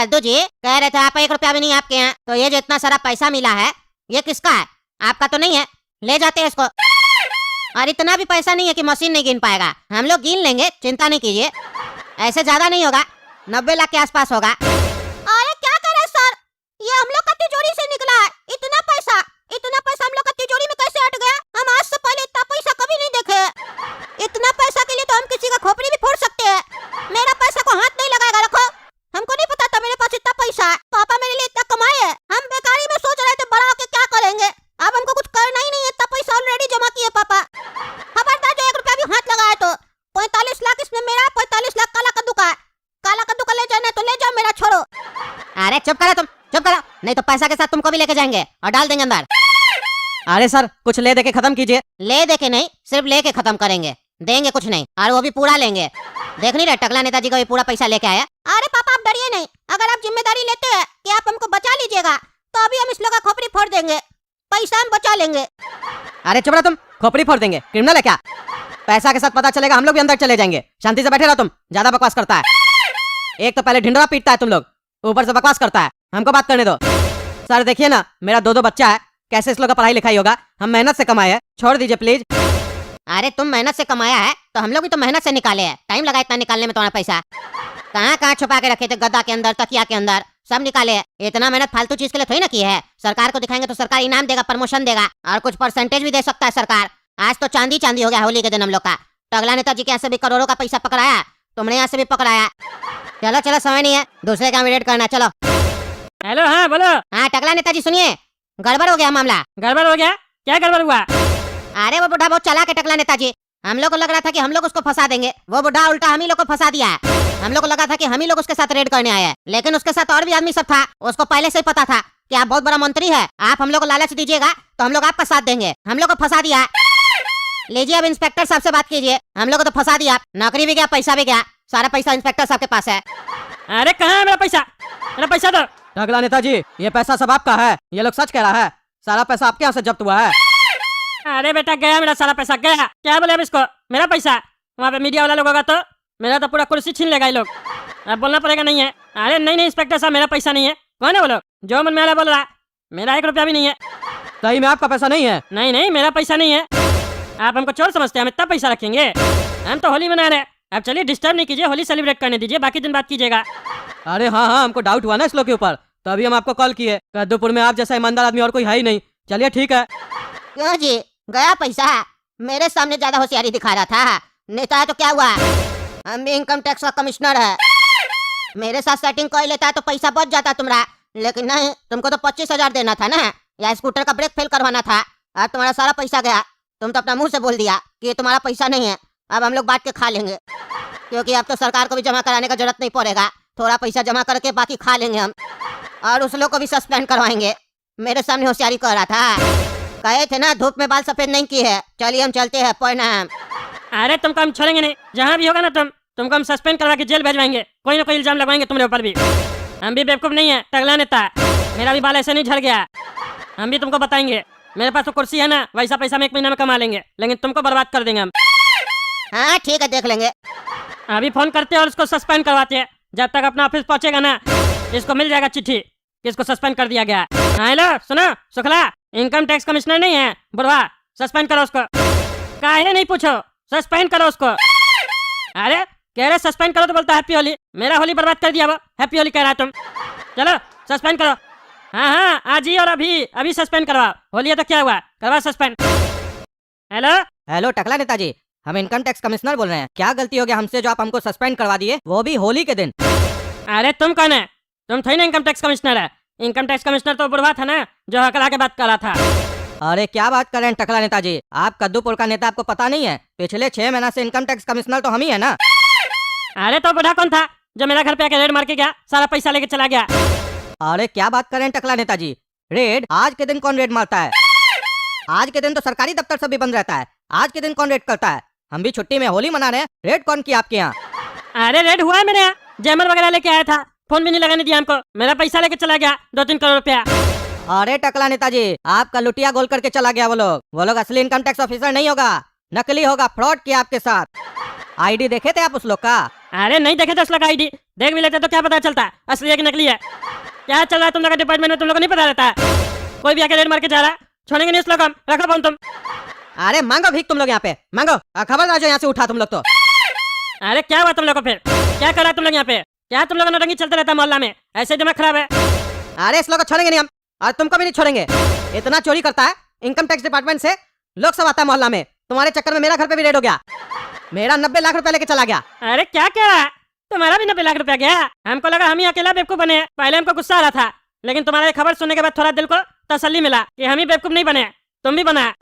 कद्दू जी, कह रहे थे आप 1 रुपया भी नहीं आपके यहाँ, तो ये जो इतना सारा पैसा मिला है ये किसका है? आपका तो नहीं है, ले जाते हैं इसको। और इतना भी पैसा नहीं है कि मशीन नहीं गिन पाएगा, हम लोग गिन लेंगे, चिंता नहीं कीजिए। ऐसे ज्यादा नहीं होगा, 90 लाख के आसपास होगा। अरे क्या करे सर, ये हम लोग का तिजोरी से निकला है। इतना पैसा हम लोग का तिजोरी में कैसे अट गया? हम आज से पहले इतना पैसा कभी नहीं देखे। इतना पैसा के लिए तो हम किसी का खोपड़ी भी फोड़ सकते हैं। मेरा पैसा को हाथ नहीं लगाएगा, रखो। हमको नहीं पता था मेरे पास इतना पैसा है। पापा मेरे लिए इतना कमाए हैं, हम बेकारी में सोच रहे थे बड़ा होके क्या करेंगे। अब हमको कुछ करना ही नहीं है, इतना पैसा ऑलरेडी जमा किए पापा। खबरदार जो 1 रुपया भी हाथ लगाया तो 45 लाख इसमें मेरा, 45 लाख काला कद्दू का। काला कद्दू का ले जाना तो ले जाओ, मेरा छोड़ो। अरे चुप करो तुम, चुप करो, नहीं तो पैसा के साथ तुमको भी लेके जाएंगे और डाल देंगे अंदर। अरे सर कुछ ले दे के खत्म कीजिए। ले दे के नहीं, सिर्फ लेके खत्म करेंगे, देंगे कुछ नहीं, और वो भी पूरा लेंगे। देख नहीं रहे टकला नेताजी का भी पूरा पैसा लेके आया। अरे पापा आप डरिए नहीं, अगर आप जिम्मेदारी लेते हैं कि आप हमको बचा लीजिएगा तो अभी हम इस लोग का खोपड़ी फोड़ देंगे, पैसा हम बचा लेंगे। अरे चुप रहो तुम, खोपड़ी फोड़ देंगे, क्रिमिनल है क्या? पैसा के साथ पता चलेगा हम लोग भी अंदर चले जाएंगे। शांति से बैठे रहो, तुम ज्यादा बकवास करता है। एक तो पहले ढिंडोरा पीटता है तुम लोग, ऊपर से बकवास करता है। हमको बात करने दो। सर देखिए ना, मेरा 2 बच्चा है, कैसे इस लोग का पढ़ाई लिखाई होगा? हम मेहनत से कमाए हैं, छोड़ दीजिए प्लीज। अरे तुम मेहनत से कमाया है तो हम लोग भी तो मेहनत से निकाले हैं, टाइम लगा इतना निकालने में तुम्हारा पैसा। कहाँ कहाँ छुपा के रखे थे, गद्दा के अंदर, तकिया के अंदर, सब निकाले हैं। इतना मेहनत फालतू चीज के लिए थोड़ी ना की है। सरकार को दिखाएंगे तो सरकार इनाम देगा, प्रमोशन देगा, और कुछ परसेंटेज भी दे सकता है सरकार। आज तो चांदी चांदी हो गया होली के दिन हम लोग का। टकला नेताजी के यहाँ से भी करोड़ों का पैसा पकड़ाया, तुमने यहाँ से भी पकड़ाया। चलो चलो, समय नहीं है, दूसरे का वेट करना, चलो। हेलो, हाँ बोलो। हाँ टकला नेताजी सुनिए, गड़बड़ हो गया मामला। गड़बड़ हो गया? क्या गड़बड़ हुआ? अरे वो बुढ़ा बहुत चालाक है टकला नेताजी। हम लोग को लग रहा था कि हम लोग उसको फंसा देंगे, वो बुढ़ा उल्टा हम ही लोग को फंसा दिया है। हम लोग को लगा था कि हम ही लोग उसके साथ रेड करने आए हैं, लेकिन उसके साथ और भी आदमी सब था। उसको पहले से ही पता था कि आप बहुत बड़ा मंत्री है, आप हम लोग को लालच दीजिएगा तो हम लोग आपका साथ देंगे। हम लोग को फंसा दिया। लीजिए अब इंस्पेक्टर साहब से बात कीजिए, हम लोग को तो फंसा दिया, नौकरी भी गया, पैसा भी गया, सारा पैसा इंस्पेक्टर साहब के पास है। अरे कहाँ है मेरा पैसा? मेरा पैसा दो। टकला नेताजी ये पैसा सब आपका है, ये लोग सच कह रहा है, सारा पैसा आपके यहाँ से जब्त हुआ है। अरे बेटा गया मेरा सारा पैसा, गया। क्या बोले अब इसको? मेरा पैसा वहाँ पे मीडिया वाला लोग होगा तो मेरा तो पूरा कुर्सी छीन लेगा ये लोग। अब बोलना पड़ेगा नहीं है। अरे नहीं नहीं इंस्पेक्टर साहब, मेरा पैसा नहीं है। कौन है वो लोग? जो मन में आ रहा बोल रहा, मेरा 1 रुपया भी नहीं है। सही में आपका पैसा नहीं है? नहीं नहीं मेरा पैसा नहीं है। आप हमको चोर समझते हैं? हम इतना पैसा रखेंगे? हम तो होली मना रहे हैं। अब चलिए डिस्टर्ब नहीं कीजिए, होली सेलिब्रेट करने दीजिए, बाकी दिन बात कीजिएगा। अरे हाँ हाँ, हमको डाउट हुआ ना इस लोग के ऊपर, तभी हम आपको कॉल किए। कद्दूपुर में आप जैसा ईमानदार आदमी और कोई है ही नहीं। चलिए ठीक है। क्यों जी, गया पैसा? मेरे सामने ज्यादा होशियारी दिखा रहा था। नेता है तो क्या हुआ, हम भी इनकम टैक्स का कमिश्नर है। मेरे साथ सेटिंग कर लेता है तो पैसा बच जाता तुम्हारा, लेकिन नहीं, तुमको तो 25,000 देना था ना, या स्कूटर का ब्रेक फेल करवाना था, और तुम्हारा सारा पैसा गया। तुम तो अपना मुंह से बोल दिया कि ये तुम्हारा पैसा नहीं है। अब हम लोग बांट के खा लेंगे, क्योंकि अब तो सरकार को भी जमा कराने का जरूरत नहीं पड़ेगा। थोड़ा पैसा जमा करके बाकी खा लेंगे हम, और उस लोग को भी सस्पेंड करवाएंगे। मेरे सामने होशियारी कर रहा था, कहे थे ना धूप में बाल सफेद नहीं की है। चलिए हम चलते हैं, प्रणाम। अरे तुमको हम छोड़ेंगे नहीं, जहाँ भी होगा ना तुमको हम सस्पेंड करवा के जेल भेजवाएंगे, कोई ना कोई इल्जाम लगवाएंगे तुम्हारे ऊपर भी। हम भी बेवकूफ नहीं है, टकला नेता, मेरा भी बाल ऐसे नहीं झड़ गया। हम भी तुमको बताएंगे, मेरे पास तो कुर्सी है ना, वैसा पैसा हम 1 महीना में कमा लेंगे, लेकिन तुमको बर्बाद कर देंगे हम। हाँ ठीक है, देख लेंगे। अभी फोन करते हैं और उसको सस्पेंड करवाते हैं। जब तक अपना ऑफिस पहुंचेगा ना, इसको मिल जाएगा चिट्ठी कि इसको सस्पेंड कर दिया गया। हाँ हेलो सुनो सुखला, इनकम टैक्स कमिश्नर नहीं है बुढ़वा, सस्पेंड करो उसको। काहे नहीं पूछो, सस्पेंड करो उसको। अरे कह रहे सस्पेंड करो तो बोलता हैप्पी होली, मेरा होली बर्बाद कर दिया वो। हैप्पी होली कह रहा है तुम, चलो सस्पेंड करो। हाँ हाँ आज ही और अभी सस्पेंड करवाओ। होली है तो क्या हुआ, करवा सस्पेंड। हेलो हेलो टकला नेताजी, हम इनकम टैक्स कमिश्नर बोल रहे हैं। क्या गलती हो गया हमसे जो आप हमको सस्पेंड करवा दिए, वो भी होली के दिन? अरे तुम कौन है? तुम थे ना इनकम टैक्स कमिश्नर है। इनकम टैक्स कमिश्नर तो बुढ़वा था ना, जो हकला के बात कर रहा था। अरे क्या बात कर रहे हैं टकला नेताजी, आप कद्दूपुर का नेता, आपको पता नहीं है? पिछले 6 महीना से इनकम टैक्स कमिश्नर तो हम ही है ना। अरे तो बुढ़ा कौन था जो मेरा घर पे आके रेड मार के गया, सारा पैसा लेके चला गया? अरे क्या बात कर रहे हैं टकला नेताजी, रेड आज के दिन कौन रेड मारता है? आज के दिन तो सरकारी दफ्तर सब भी बंद रहता है, आज के दिन कौन रेड करता है? हम भी छुट्टी में होली मना रहे हैं, रेड कौन किया आपके यहाँ? अरे रेड हुआ है मेरे यहाँ, जैमर वगैरह लेके आया था, फोन भी नहीं लगाने दिया हमको, मेरा पैसा लेके चला गया 2-3 करोड़ रुपया। अरे टकला नेताजी, आपका लुटिया गोल करके चला गया वो लोग असली इनकम टैक्स ऑफिसर नहीं होगा, नकली होगा, फ्रॉड किया आपके साथ। आईडी देखे थे आप उस लोग का? अरे नहीं देखे 10 लाख आईडी, देख भी लेते तो क्या पता चलता असली है कि नकली है। क्या चल रहा है तुम लोग के डिपार्टमेंट में, तुम लोग को नहीं पता रहता है? कोई भी आके रेड मार के जा रहा है, छोड़ेंगे नहीं इस लोग हम। रखो फोन तुम। अरे मांगो भीख तुम लोग यहाँ पे, मांगो। खबरदार जो यहाँ से उठा तुम लोग तो। अरे क्या हुआ तुम लोग को फिर? क्या कर रहा है तुम लोग यहाँ पे? क्या तुम लोग का नौटंकी चलता रहता है मोहल्ला में? ऐसे दिमाग खराब है। अरे इस लोग को छोड़ेंगे नहीं हम, और तुमको भी नहीं छोड़ेंगे। इतना चोरी करता है इनकम टैक्स डिपार्टमेंट से, लोग सब आता है मोहल्ला में। तुम्हारे चक्कर में मेरा घर पे भी रेड हो गया, मेरा 90 लाख रुपए लेके चला गया। अरे क्या कह रहा है? तुम्हारा भी 90 लाख रुपया गया? हमको लगा हम ही अकेला बेवकूफ बने हैं। पहले हमको गुस्सा आ रहा था, लेकिन तुम्हारी खबर सुनने के बाद थोड़ा दिल को तसल्ली मिला कि हम ही बेवकूफ नहीं बने, तुम भी बना।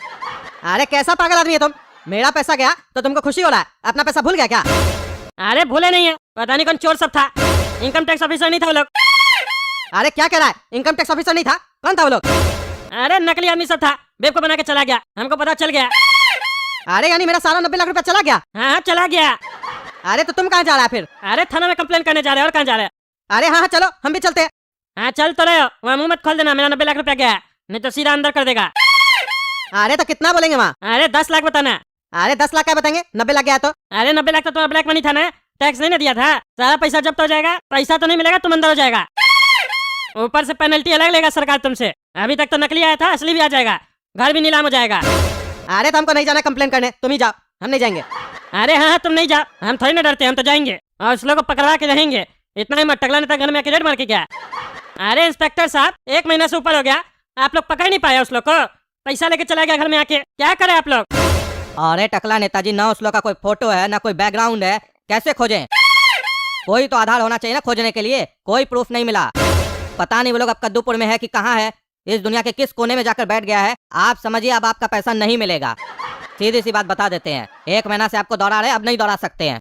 अरे कैसा पागल आदमी है तुम, मेरा पैसा गया तो तुमको खुशी हो रहा है, अपना पैसा भूल गया क्या? अरे भूले नहीं है, पता नहीं कौन चोर सब था, इनकम टैक्स ऑफिसर नहीं था वो लोग। अरे क्या कह रहा है, इनकम टैक्स ऑफिसर नहीं था? कौन था वो लोग? अरे नकली आदमी सब था, बेवकूफ बना के चला गया, हमको पता चल गया। अरे यानी मेरा सारा 90 लाख रुपया चला गया? हाँ चला गया। अरे तो तुम कहाँ जा रहा है फिर? अरे थाना में कंप्लेन करने जा रहे हैं, और कहाँ जा रहे हैं? अरे हाँ चलो हम भी चलते हैं। हाँ चल तो रहे हो, वहाँ मुंह मत खोल देना मेरा 90 लाख रुपया गया है, नहीं तो सीधा अंदर कर देगा। अरे तो कितना बोलेंगे वहाँ? अरे 10 लाख बताना। अरे 10 लाख क्या बताएंगे, 90 लाख गया तो? अरे 90 लाख तो तुम्हारा ब्लैक मनी था ना, टैक्स नहीं ना दिया था, सारा पैसा जब्त हो जाएगा, पैसा तो नहीं मिलेगा, तुम अंदर हो जाएगा, ऊपर से पेनल्टी अलग लेगा सरकार तुमसे। अभी तक तो नकली आया था, असली भी आ जाएगा, घर भी नीलाम हो जाएगा। अरे तो हमको नहीं जाना कंप्लेन करने, तुम ही जाओ, हम नहीं जाएंगे। अरे हाँ तुम नहीं जाओ, हम थोड़ी ना डरते, हम तो जाएंगे और उस लोग को पकड़वा के रहेंगे। इतना ही मत, टकला नेता घर में आके रेड मार के गया। अरे इंस्पेक्टर साहब 1 महीना से ऊपर हो गया, आप लोग पकड़ नहीं पाए उस लोग को, पैसा लेके चला गया घर में आके, क्या करे आप लोग? अरे टकला नेताजी, ना उस लोग का कोई फोटो है ना कोई बैकग्राउंड है, कैसे खोजें? कोई तो आधार होना चाहिए ना खोजने के लिए, कोई प्रूफ नहीं मिला। पता नहीं वो लोग अब कद्दूपुर में है कि कहाँ है, इस दुनिया के किस कोने में जाकर बैठ गया है। आप समझिए अब आपका पैसा नहीं मिलेगा, सीधी सी बात बता देते हैं। 1 महीना से आपको दौड़ा रहे, अब नहीं दौड़ा सकते हैं।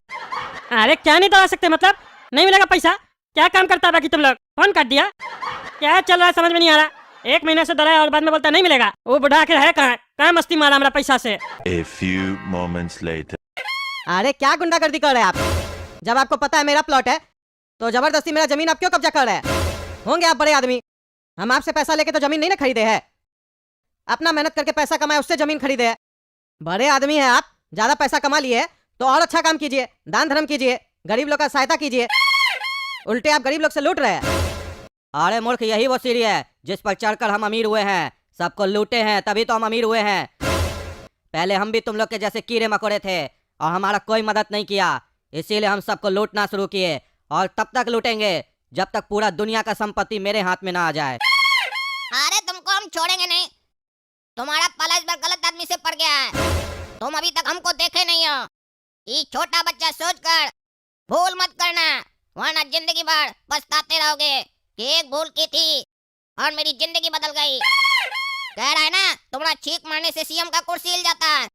अरे क्या नहीं दौड़ा सकते मतलब? नहीं मिलेगा पैसा? क्या काम करता है बाकी तुम लोग? फोन काट दिया? क्या चल रहा है समझ में नहीं आ रहा। 1 महीना से डरा है और बाद में बोलता नहीं मिलेगा। वो बुढ़ा आखिर है कहाँ? कहाँ मस्ती मारा हमारा पैसा से? A few moments later. अरे क्या गुंडागर्दी कर रहे हैं आप? जब आपको पता है मेरा प्लॉट है तो जबरदस्ती मेरा जमीन आप क्यों कब्जा कर रहे हैं? होंगे आप बड़े आदमी, हम आपसे पैसा लेके तो जमीन नहीं ना खरीदे हैं, अपना मेहनत करके पैसा कमाए उससे जमीन खरीदे है। बड़े आदमी हैं आप, ज्यादा पैसा कमा लिए तो और अच्छा काम कीजिए, दान धर्म कीजिए, गरीब लोग का सहायता कीजिए, उल्टे आप गरीब लोग से लूट रहे हैं। अरे मूर्ख, यही वो सीढ़ी है जिस पर चढ़कर हम अमीर हुए हैं, सबको लूटे हैं तभी तो हम अमीर हुए हैं। पहले हम भी तुम लोग के जैसे कीड़े मकोड़े थे और हमारा कोई मदद नहीं किया, इसीलिए हम सबको लूटना शुरू किए, और तब तक लूटेंगे जब तक पूरा दुनिया का संपत्ति मेरे हाथ में ना आ जाए। अरे तुमको हम छोड़ेंगे नहीं, तुम्हारा पाला इस बार गलत आदमी से पड़ गया है, तुम अभी तक हमको देखे नहीं हो। ये छोटा बच्चा सोचकर भूल मत करना, वरना जिंदगी भर पछताते रहोगे कि एक भूल की थी और मेरी जिंदगी बदल गई। कह रहा है ना, तुम्हारा छींक मारने से सीएम का कुर्सी हिल जाता है,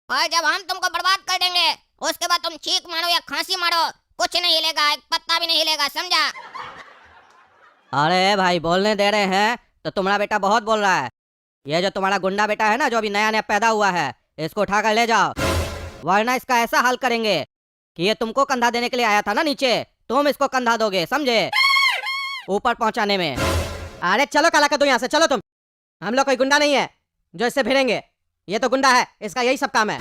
और जब हम तुमको बर्बाद कर देंगे उसके बाद तुम छींक मारो या खांसी मारो, कुछ नहीं हिलेगा, एक पत्ता भी नहीं हिलेगा, समझा? अरे भाई बोलने दे रहे हैं तो तुम्हारा बेटा बहुत बोल रहा है। ये जो तुम्हारा गुंडा बेटा है ना, जो अभी नया नया पैदा हुआ है, इसको उठाकर ले जाओ, वरना इसका ऐसा हाल करेंगे कि ये तुमको कंधा देने के लिए आया था ना नीचे, तुम इसको कंधा दोगे, समझे? ऊपर पहुंचाने में। अरे चलो काला कद्दू यहाँ से, चलो तुम, हम लोग कोई गुंडा नहीं है जो इससे भिड़ेंगे, ये तो गुंडा है, इसका यही सब काम है।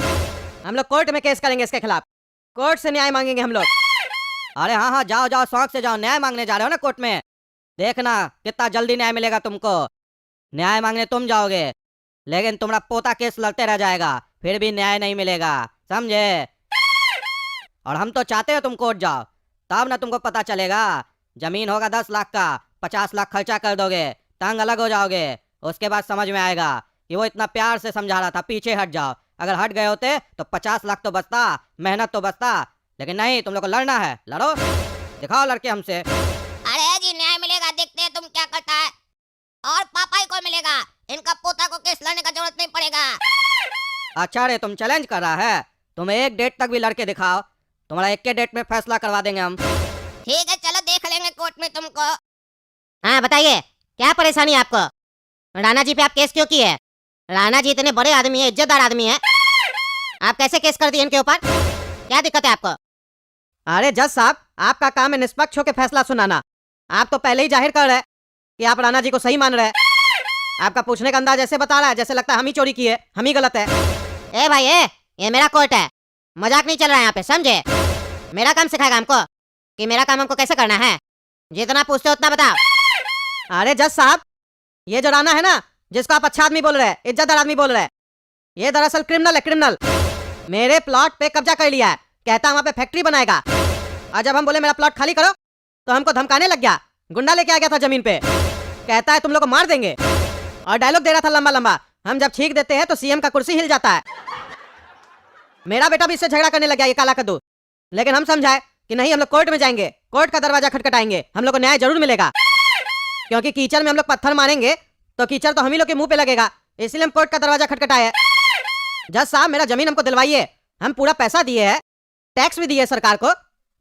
हम लोग कोर्ट में केस करेंगे इसके खिलाफ, कोर्ट से न्याय मांगेंगे हम लोग। अरे हाँ हाँ जाओ जाओ, शौक से जाओ, न्याय मांगने जा रहे हो ना कोर्ट में, देखना कितना जल्दी न्याय मिलेगा तुमको। न्याय मांगने तुम जाओगे लेकिन तुम्हारा पोता केस लड़ते रह जाएगा, फिर भी न्याय नहीं मिलेगा, समझे? और हम तो चाहते हो तुम कोर्ट जाओ, तब ना तुमको पता चलेगा। जमीन होगा 10 लाख का, 50 लाख खर्चा कर दोगे, तंग अलग हो जाओगे, उसके बाद समझ में आएगा कि वो इतना प्यार से समझा रहा था, पीछे हट जाओ। अगर हट गए होते तो 50 लाख तो बचता, मेहनत तो बचता, लेकिन नहीं, तुम लोग को लड़ना है, लड़ो, दिखाओ लड़के हमसे। अरे जी न्याय मिलेगा, देखते हैं तुम क्या करता है, और पापा ही को मिलेगा, इनका पोता को केस लड़ने का जरूरत नहीं पड़ेगा। अच्छा रे, तुम चैलेंज कर रहा है, तुम एक डेट तक भी लड़के दिखाओ, तुम्हारा एक के डेट में फैसला करवा देंगे हम। ठीक है चलो देख लेंगे कोर्ट में तुमको। हाँ बताइए, क्या परेशानी है आपको? राणा जी पे आप केस क्यों किए? राणा जी इतने बड़े आदमी है, इज्जतदार आदमी है, आप कैसे केस कर दिए इनके ऊपर? क्या दिक्कत है आपको? अरे जज साहब, आपका काम है निष्पक्ष होकर फैसला सुनाना, आप तो पहले ही जाहिर कर रहे हैं कि आप राणा जी को सही मान रहे हैं। आपका पूछने का अंदाज ऐसे बता रहा है जैसे लगता है हम ही चोरी किए, हम ही गलत है। ए भाई ए, ये मेरा कोर्ट है, मजाक नहीं चल रहा है यहाँ पे, समझे? मेरा काम सिखाएगा हमको कि मेरा काम हमको कैसे करना है? जितना पूछते हो उतना बताओ। अरे जज साहब, ये जो राणा है ना, जिसको आप अच्छा आदमी बोल रहे हैं, इज्जतदार आदमी बोल रहे हैं, ये दरअसल क्रिमिनल है, क्रिमिनल। मेरे प्लॉट पे कब्जा कर लिया है, कहता है वहाँ पे फैक्ट्री बनाएगा। और जब हम बोले मेरा प्लॉट खाली करो तो हमको धमकाने लग गया, गुंडा लेके आ गया था जमीन पे, कहता है तुम लोग को मार देंगे। और डायलॉग दे रहा था लंबा लंबा, हम जब छींक देते हैं तो सीएम का कुर्सी हिल जाता है। मेरा बेटा भी इससे झगड़ा करने लग गया, ये काला कद्दू। लेकिन हम समझाए कि नहीं, हम लोग कोर्ट में जाएंगे, कोर्ट का दरवाजा खटखटाएंगे, हम लोग को न्याय जरूर मिलेगा। क्योंकि कीचड़ में हम लोग पत्थर मारेंगे तो कीचड़ तो हम ही लोग के मुंह पे लगेगा, इसलिए हम कोर्ट का दरवाजा खटखटाए। जज साहब, मेरा जमीन हमको दिलवाइए, हम पूरा पैसा दिए है, टैक्स भी दिए सरकार को,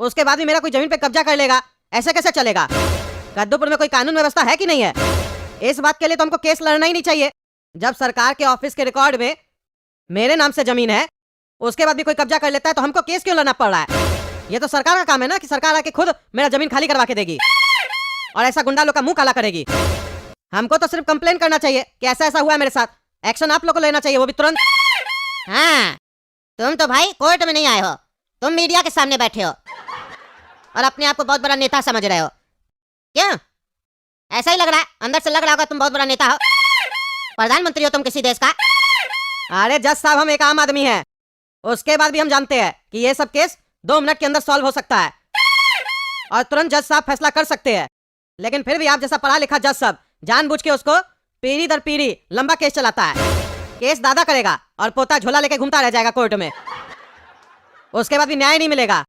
उसके बाद भी मेरा कोई जमीन पे कब्जा कर लेगा, ऐसे कैसे चलेगा? कद्दूपुर में कोई कानून व्यवस्था है कि नहीं है? इस बात के लिए तो हमको केस लड़ना ही नहीं चाहिए। जब सरकार के ऑफिस के रिकॉर्ड में मेरे नाम से जमीन है, उसके बाद भी कोई कब्जा कर लेता है तो हमको केस क्यों लड़ना पड़ रहा है? ये तो सरकार का काम है ना कि सरकार आके खुद मेरा जमीन खाली करवा के देगी और ऐसा गुंडा लोग का मुंह काला करेगी। हमको तो सिर्फ कंप्लेन करना चाहिए कि ऐसा ऐसा हुआ है मेरे साथ, एक्शन आप लोग को लेना चाहिए, वो भी तुरंत। हाँ, तुम तो भाई कोर्ट में नहीं आए हो, तुम मीडिया के सामने बैठे हो और अपने आप को बहुत बड़ा नेता समझ रहे हो। क्यों? ऐसा ही लग रहा है, अंदर से लग रहा होगा तुम बहुत बड़ा नेता हो, प्रधानमंत्री हो तुम किसी देश का। अरे जज साहब, हम एक आम आदमी हैं, उसके बाद भी हम जानते हैं कि ये सब केस 2 मिनट के अंदर सॉल्व हो सकता है और तुरंत जज साहब फैसला कर सकते हैं। लेकिन फिर भी आप जैसा पढ़ा लिखा जज साहब जानबूझ के उसको पीढ़ी दर पीढ़ी लंबा केस चलाता है। केस दादा करेगा और पोता झोला लेके घूमता रह जाएगा कोर्ट में, उसके बाद भी न्याय नहीं मिलेगा।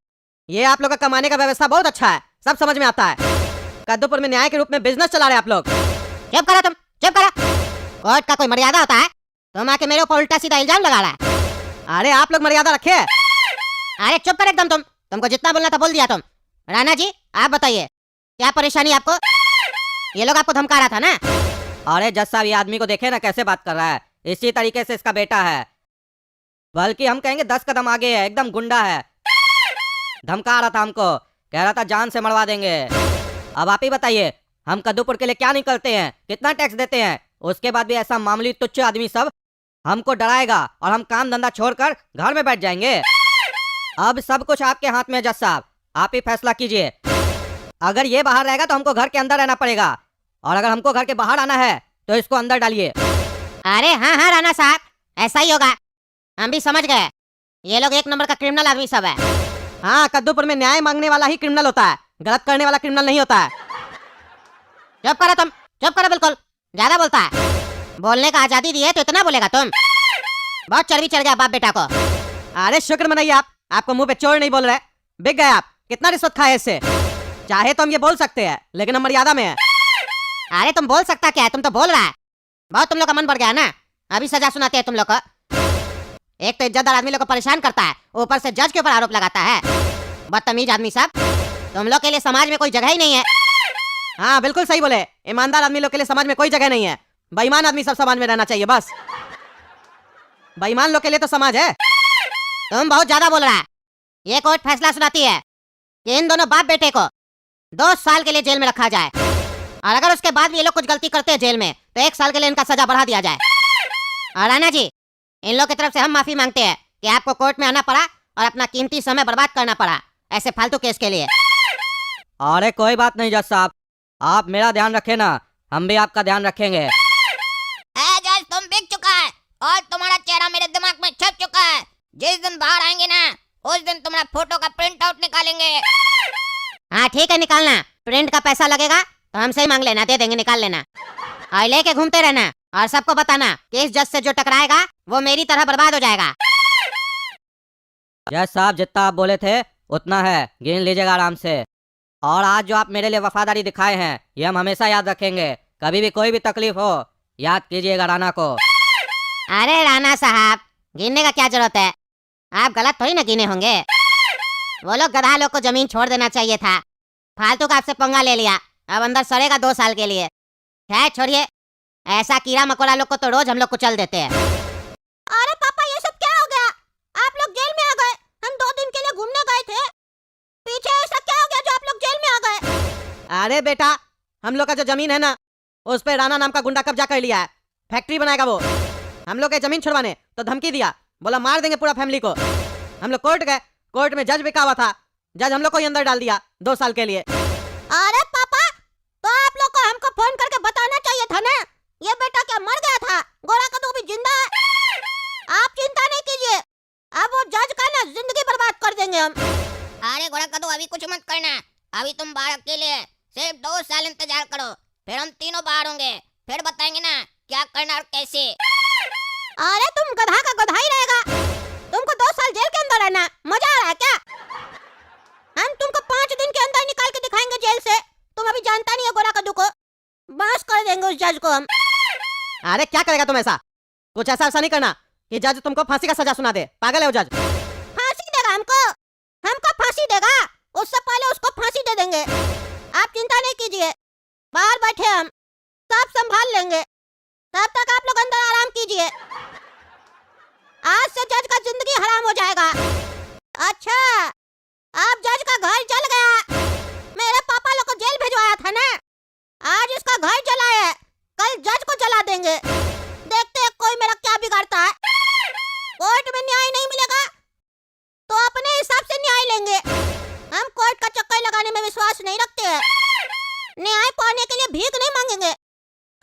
ये आप लोग का कमाने का व्यवस्था बहुत अच्छा है, सब समझ में आता है। कद्दूपुर में न्याय के रूप में बिजनेस चला रहे हैं आप लोग। चुप करो तुम, चुप करो। कोर्ट का कोई मर्यादा होता है? तुम आके मेरे ऊपर उल्टा सीधा इल्जाम लगा रहा है। अरे आप लोग मर्यादा रखे। अरे चुप कर एकदम, तुमको जितना बोलना था बोल दिया तुम। राणा जी, आप बताइए क्या परेशानी आपको? ये लोग आपको धमका रहा था ना? अरे जज साहब, ये आदमी को देखे ना कैसे बात कर रहा है, इसी तरीके से इसका बेटा है, बल्कि हम कहेंगे 10 कदम आगे है, एकदम गुंडा है। धमका रहा था हमको, कह रहा था जान से मरवा देंगे। अब आप ही बताइए, हम कद्दूपुर के लिए क्या नहीं करते हैं, कितना टैक्स देते हैं, उसके बाद भी ऐसा मामूली तुच्छ आदमी सब हमको डराएगा और हम काम धंधा छोड़कर घर में बैठ जाएंगे। अब सब कुछ आपके हाथ में है जज साहब, आप ही फैसला कीजिए। अगर ये बाहर रहेगा तो हमको घर के अंदर रहना पड़ेगा, और अगर हमको घर के बाहर आना है तो इसको अंदर डालिए। अरे हाँ हाँ राणा साहब, ऐसा ही होगा, हम भी समझ गए। ये लोग एक नंबर का क्रिमिनल आदमी सब है। हाँ, कद्दूपुर में न्याय मांगने वाला ही क्रिमिनल होता है, गलत करने वाला क्रिमिनल नहीं होता है। चुप करो तुम, चुप करो बिल्कुल, ज्यादा बोलता है। बोलने का आजादी दी है तो इतना बोलेगा तुम? बहुत चर्बी चढ़ गया बाप बेटा को। अरे शुक्र मनाइए आप, आपको मुंह पे चोर नहीं बोल रहे, बिक गए आप। कितना रिश्वत खाए इससे? चाहे तो हम ये बोल सकते हैं, लेकिन हम मर्यादा में है। अरे तुम बोल सकता क्या है, तुम तो बोल रहा है। बहुत तुम लोग का मन बढ़ गया ना, अभी सजा सुनाते हैं तुम लोग को। एक तो इज्जतदार आदमी लोग को परेशान करता है, ऊपर से जज के ऊपर आरोप लगाता है। बदतमीज आदमी सब, तुम लोग के लिए समाज में कोई जगह ही नहीं है। हाँ बिल्कुल सही बोले, ईमानदार आदमी लोग के लिए समाज में कोई जगह नहीं है, बेईमान आदमी सब समाज में रहना चाहिए बस। बेईमान लोग के लिए तो समाज है। तुम बहुत ज्यादा बोल रहा है। ये कोर्ट फैसला सुनाती है कि इन दोनों बाप बेटे को 2 साल के लिए जेल में रखा जाए, और अगर उसके बाद भी ये लोग कुछ गलती करते हैं जेल में तो 1 साल के लिए इनका सजा बढ़ा दिया जाए। और राणा जी, इन लोग की तरफ से हम माफी मांगते हैं कि आपको कोर्ट में आना पड़ा और अपना कीमती समय बर्बाद करना पड़ा ऐसे फालतू केस के लिए। अरे कोई बात नहीं जज साहब, आप मेरा ध्यान रखें ना, हम भी आपका ध्यान रखेंगे। जज तुम बिक चुका है और तुम्हारा चेहरा मेरे दिमाग में छप चुका है। जिस दिन बाहर आएंगे ना, उस दिन तुम्हारा फोटो का प्रिंट आउट निकालेंगे। हाँ ठीक है, निकालना। प्रिंट का पैसा लगेगा तो हमसे ही मांग लेना, दे देंगे, निकाल लेना। और लेके घूमते रहना और सबको बताना कि इस जज से जो टकराएगा वो मेरी तरह बर्बाद हो जाएगा। जज साहब, जितना आप बोले थे उतना है, गिन लीजिएगा आराम से। और आज जो आप मेरे लिए वफादारी दिखाए हैं, ये हम हमेशा याद रखेंगे। कभी भी कोई भी तकलीफ हो, याद कीजिएगा राणा को। अरे राणा साहब, गिनने का क्या जरूरत है, आप गलत थोड़ी ना गिने होंगे। वो लोग गधा लोग को जमीन छोड़ देना चाहिए था, फालतू का आपसे पंगा ले लिया, अब अंदर सड़ेगा 2 साल के लिए। खैर छोड़िए, ऐसा कीड़ा मकोड़ा लोग को तो रोज हम लोग कुचल देते हैं। अरे पापा, ये सब क्या हो गया? आप लोग जेल में आ गए, हम 2 दिन के लिए घूमने गए थे। पीछे ऐसा क्या हो गया जो आप लोग जेल में आ गए? अरे बेटा, हम लोग का जो जमीन है ना, उस पे राणा नाम का गुंडा कब्जा कर लिया है, फैक्ट्री बनाएगा वो। हम लोग के जमीन छुड़वाने तो धमकी दिया, बोला मार देंगे पूरा फैमिली को। हम लोग कोर्ट गए, कोर्ट में जज बिका हुआ था, जज हम लोग को ही अंदर डाल दिया 2 साल के लिए। अरे पापा, तो आप लोग को हमको फोन करके बताना चाहिए था ना। ये बेटा क्या मर गया था? गोरा कद्दू भी जिंदा है। आप चिंता नहीं कीजिए, अब वो जज का ना जिंदगी बर्बाद कर देंगे हम। अरे गोरा कद्दू अभी कुछ मत करना, अभी तुम बाहर अकेले है, सिर्फ 2 साल इंतजार करो, फिर हम तीनों बाहर होंगे, फिर बताएंगे ना क्या करना और कैसे। अरे तुम गधा का गधा ही रहेगा, तुमको 2 साल जेल के अंदर रहना मजा आ रहा है क्या? हम तुमको 5 दिन के अंदर निकाल के दिखाएंगे जेल से। तुम अभी जानता नहीं है गोरा कद्दू को, बस कर देंगे उस जज को हम। अरे क्या करेगा तुम ऐसा? कुछ ऐसा नहीं करना कि जज तुमको फांसी का सजा सुना दे। पागल है वो जज। फांसी देगा हमको? हमको फांसी देगा? उससे पहले उसको फांसी दे देंगे। आप चिंता नहीं कीजिए, बाहर बैठे हम सब संभाल लेंगे, तब तक आप लोग अंदर आराम कीजिए। आज से जज का जिंदगी हराम हो जाएगा। अच्छा, अब जज का घर जल गया। मेरे पापा लोग को जेल भिजवाया था ना, आज इसका घर जला है, कल जज को जला देंगे। देखते हैं कोई मेरा क्या बिगाड़ता है। कोर्ट में न्याय नहीं मिलेगा तो अपने हिसाब से न्याय लेंगे। हम कोर्ट का चक्कर लगाने में विश्वास नहीं रखते हैं। न्याय पाने के लिए भीख नहीं मांगेंगे,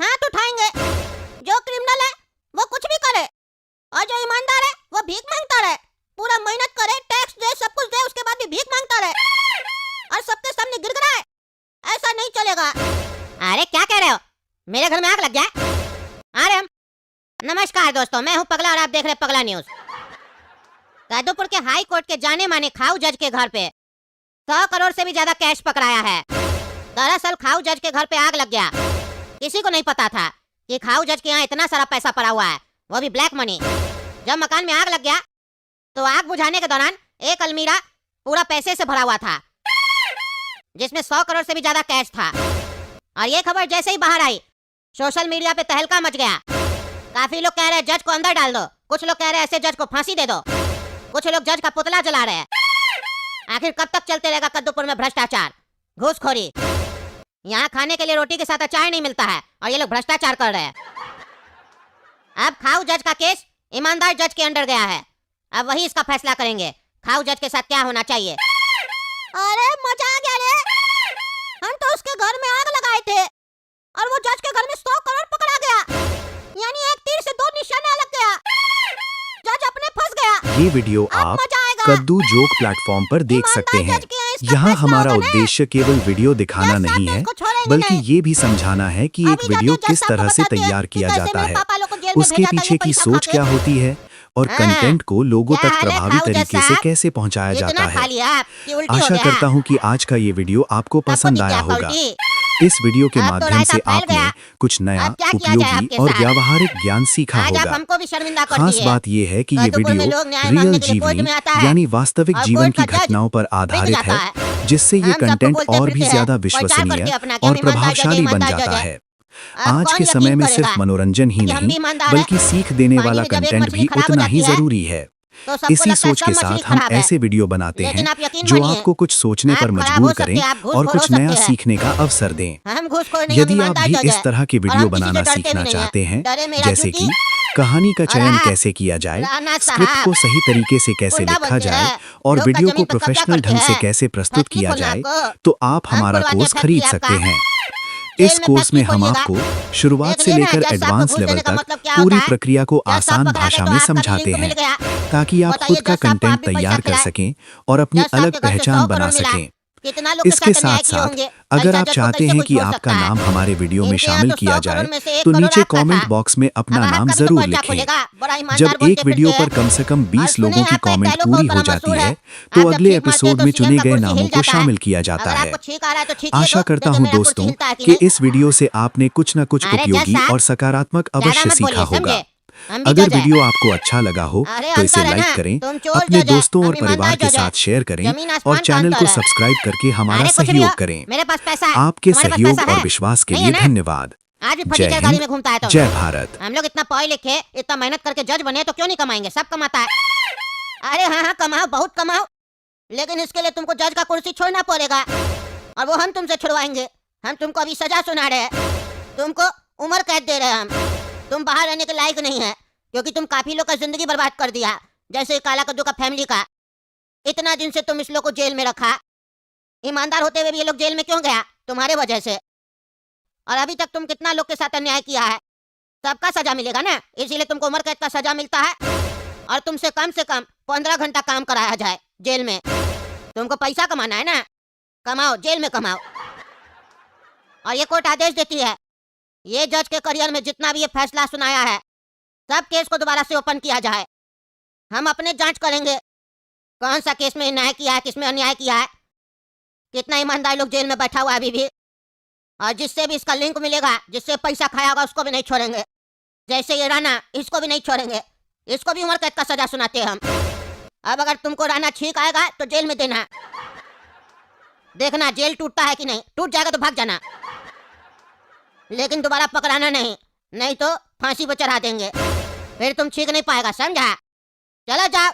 हाथ उठाएंगे। जो क्रिमिनल है वो कुछ भी करे, और जो ईमानदार है वो भीख मांगता रहे। पूरा मेहनत करे, टैक्स दे, सब कुछ दे, उसके बाद भी भीख मांगता रहे और सबके सामने गिड़गिड़ाए। ऐसा नहीं चलेगा। अरे क्या कह रहे हो? मेरे घर में आग लग जाए? अरे हम नमस्कार दोस्तों, मैं हूं पगला और आप देख रहे हैं पगला न्यूज। कादोपुर के हाई कोर्ट के जाने माने खाऊ जज के घर पे 100 करोड़ से भी ज्यादा कैश पकड़ाया है। दरअसल खाऊ जज के घर पे आग लग गया। किसी को नहीं पता था कि खाऊ जज के यहाँ इतना सारा पैसा पड़ा हुआ है, वो भी ब्लैक मनी। जब मकान में आग लग गया तो आग बुझाने के दौरान एक अलमीरा पूरा पैसे से भरा हुआ था, जिसमें 100 करोड़ से भी ज्यादा कैश था। और ये खबर जैसे ही बाहर आई, सोशल मीडिया पे तहलका मच गया। काफी लोग कह रहे हैं जज को अंदर डाल दो, कुछ लोग कह रहे हैं ऐसे जज को फांसी दे दो, कुछ लोग जज का पुतला जला रहे हैं। आखिर कब तक चलते रहेगा कद्दूपुर में भ्रष्टाचार, घूसखोरी? यहाँ खाने के लिए रोटी के साथ अचार नहीं मिलता है और ये लोग भ्रष्टाचार कर रहे हैं। अब खाऊ जज का केस ईमानदार जज के अंडर गया है, अब वही इसका फैसला करेंगे खाऊ जज के साथ क्या होना चाहिए। अरे मजा आ गया रे, हम तो उसके घर में आग लगाए थे और वो जज के घर में 100 करोड़ पकड़ा गया। यानी एक तीर से 2 निशाना लग गया, जज अपने फंस गया। ये वीडियो आप कद्दू जोक प्लेटफॉर्म पर देख सकते हैं। यहाँ हमारा उद्देश्य केवल वीडियो दिखाना नहीं है, बल्कि ये भी समझाना है कि एक वीडियो किस तरह से तैयार किया जाता है, उसके पीछे की सोच क्या होती है और कंटेंट को लोगों तक प्रभावी तरीके से कैसे पहुंचाया जाता है। आशा करता हूं कि आज का ये वीडियो आपको पसंद आया होगा। इस वीडियो के माध्यम से आपने कुछ नया, उपयोगी और व्यावहारिक ज्ञान सीखा होगा। खास बात यह है कि ये वीडियो रियल जीवनी यानी वास्तविक जीवन की घटनाओं पर आधारित है, जिससे ये कंटेंट और भी ज्यादा विश्वसनीय और प्रभावशाली बन जाता है। आज के समय में सिर्फ मनोरंजन ही नहीं, बल्कि सीख देने वाला कंटेंट भी उतना ही जरूरी है। इसी सोच के साथ हम ऐसे वीडियो बनाते हैं जो आपको कुछ सोचने पर मजबूर करें और कुछ नया सीखने का अवसर दें। यदि आप भी इस तरह के वीडियो बनाना सीखना चाहते हैं, जैसे कि कहानी का चयन कैसे किया जाए, स्क्रिप्ट को सही तरीके से कैसे लिखा जाए और वीडियो को प्रोफेशनल ढंग से कैसे प्रस्तुत किया जाए, तो आप हमारा कोर्स खरीद सकते हैं। इस कोर्स में हम आपको शुरुआत से लेकर एडवांस लेवल तक पूरी प्रक्रिया को आसान भाषा में समझाते हैं, ताकि आप खुद का कंटेंट तैयार कर सकें और अपनी अलग पहचान बना सकें। इसके साथ साथ अगर आप चाहते हैं कि आपका नाम हमारे वीडियो में शामिल किया जाए, तो नीचे कमेंट बॉक्स में अपना नाम जरूर लिखें। जब एक वीडियो पर कम से कम 20 लोगों की कमेंट पूरी हो जाती है, तो अगले एपिसोड में चुने गए नामों को शामिल किया जाता है। आशा करता हूं दोस्तों कि इस वीडियो से आपने कुछ न कुछ उपयोगी और सकारात्मक अवश्य सीखा होगा। अगर वीडियो आपको अच्छा लगा हो तो इसे लाइक करें, अपने दोस्तों और परिवार के साथ शेयर करें और चैनल को सब्सक्राइब करके हमारा सहयोग करें। आपके सहयोग और विश्वास के लिए धन्यवाद। जय हिंद, जय भारत। हम लोग इतना पढ़े लिखे, इतना मेहनत करके जज बने तो क्यों नहीं कमाएंगे? सब कमाता है। अरे हाँ, कमाओ, बहुत कमाओ, लेकिन इसके लिए तुमको जज का कुर्सी छोड़ना पड़ेगा और वो हम तुमसे छुड़वाएंगे। हम तुमको अभी सजा सुना रहे हैं, तुमको उम्र कैद दे रहे हैं हम। तुम बाहर रहने के लायक नहीं है, क्योंकि तुम काफी लोग का जिंदगी बर्बाद कर दिया, जैसे काला कद्दू का फैमिली का। इतना दिन से तुम इस लोग को जेल में रखा, ईमानदार होते हुए भी ये लोग जेल में क्यों गया? तुम्हारे वजह से। और अभी तक तुम कितना लोग के साथ अन्याय किया है, सबका सजा मिलेगा ना, इसीलिए तुमको उम्र कैद का सजा मिलता है और तुमसे कम 15 घंटा काम कराया जाए जेल में। तुमको पैसा कमाना है ना, कमाओ, जेल में कमाओ। और ये कोर्ट आदेश देती है, ये जज के करियर में जितना भी ये फैसला सुनाया है, सब केस को दोबारा से ओपन किया जाए। हम अपने जांच करेंगे कौन सा केस में न्याय किया है, किसमें अन्याय किया है, कितना ईमानदार लोग जेल में बैठा हुआ है अभी भी। और जिससे भी इसका लिंक मिलेगा, जिससे पैसा खाया होगा, उसको भी नहीं छोड़ेंगे। जैसे ये राणा, इसको भी नहीं छोड़ेंगे, इसको भी उम्र कैद का सजा सुनाते हैं हम। अब अगर तुमको राणा छींक आएगा तो जेल में देना, देखना जेल टूटता है कि नहीं। टूट जाएगा तो भाग जाना, लेकिन दोबारा पकड़ाना नहीं, नहीं तो फांसी पर चढ़ा देंगे, फिर तुम छींक नहीं पाएगा, समझा? चलो जाओ।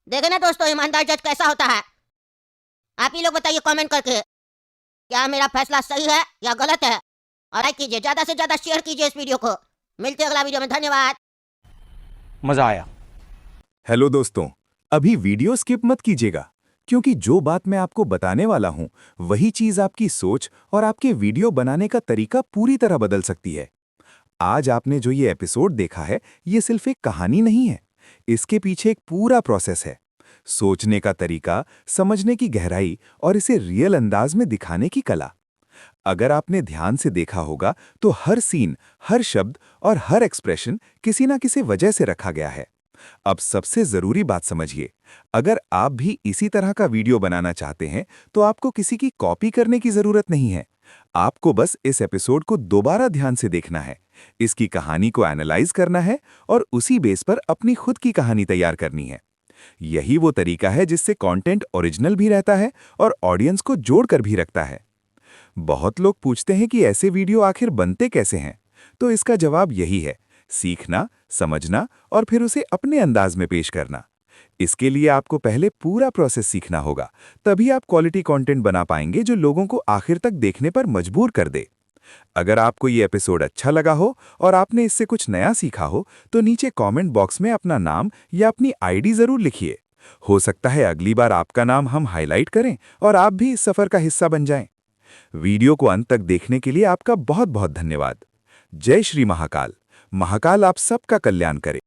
देखे ना दोस्तों, ईमानदार जज कैसा होता है। आप ही लोग बताइए कमेंट करके, क्या मेरा फैसला सही है या गलत है। और लाइक कीजिए, ज्यादा से ज्यादा शेयर कीजिए इस वीडियो को। मिलते हैं अगला वीडियो में, धन्यवाद। मजा आया। हेलो दोस्तों, अभी वीडियो स्किप मत कीजिएगा, क्योंकि जो बात मैं आपको बताने वाला हूं वही चीज आपकी सोच और आपके वीडियो बनाने का तरीका पूरी तरह बदल सकती है। आज आपने जो ये एपिसोड देखा है, ये सिर्फ एक कहानी नहीं है, इसके पीछे एक पूरा प्रोसेस है। सोचने का तरीका, समझने की गहराई और इसे रियल अंदाज में दिखाने की कला। अगर आपने ध्यान से देखा होगा तो हर सीन, हर शब्द और हर एक्सप्रेशन किसी ना किसी वजह से रखा गया है। अब सबसे जरूरी बात समझिए, अगर आप भी इसी तरह का वीडियो बनाना चाहते हैं तो आपको किसी की कॉपी करने की जरूरत नहीं है। आपको बस इस एपिसोड को दोबारा ध्यान से देखना है, इसकी कहानी को एनालाइज करना है और उसी बेस पर अपनी खुद की कहानी तैयार करनी है। यही वो तरीका है जिससे कंटेंट ओरिजिनल भी रहता है और ऑडियंस को जोड़कर भी रखता है। बहुत लोग पूछते हैं कि ऐसे वीडियो आखिर बनते कैसे हैं, तो इसका जवाब यही है, सीखना, समझना और फिर उसे अपने अंदाज में पेश करना। इसके लिए आपको पहले पूरा प्रोसेस सीखना होगा, तभी आप क्वालिटी कंटेंट बना पाएंगे जो लोगों को आखिर तक देखने पर मजबूर कर दे। अगर आपको ये एपिसोड अच्छा लगा हो और आपने इससे कुछ नया सीखा हो तो नीचे कमेंट बॉक्स में अपना नाम या अपनी आईडी जरूर लिखिए। हो सकता है अगली बार आपका नाम हम हाईलाइट करें और आप भी इस सफर का हिस्सा बन जाएं। वीडियो को अंत तक देखने के लिए आपका बहुत बहुत धन्यवाद। जय श्री महाकाल। महाकाल आप सबका कल्याण करे।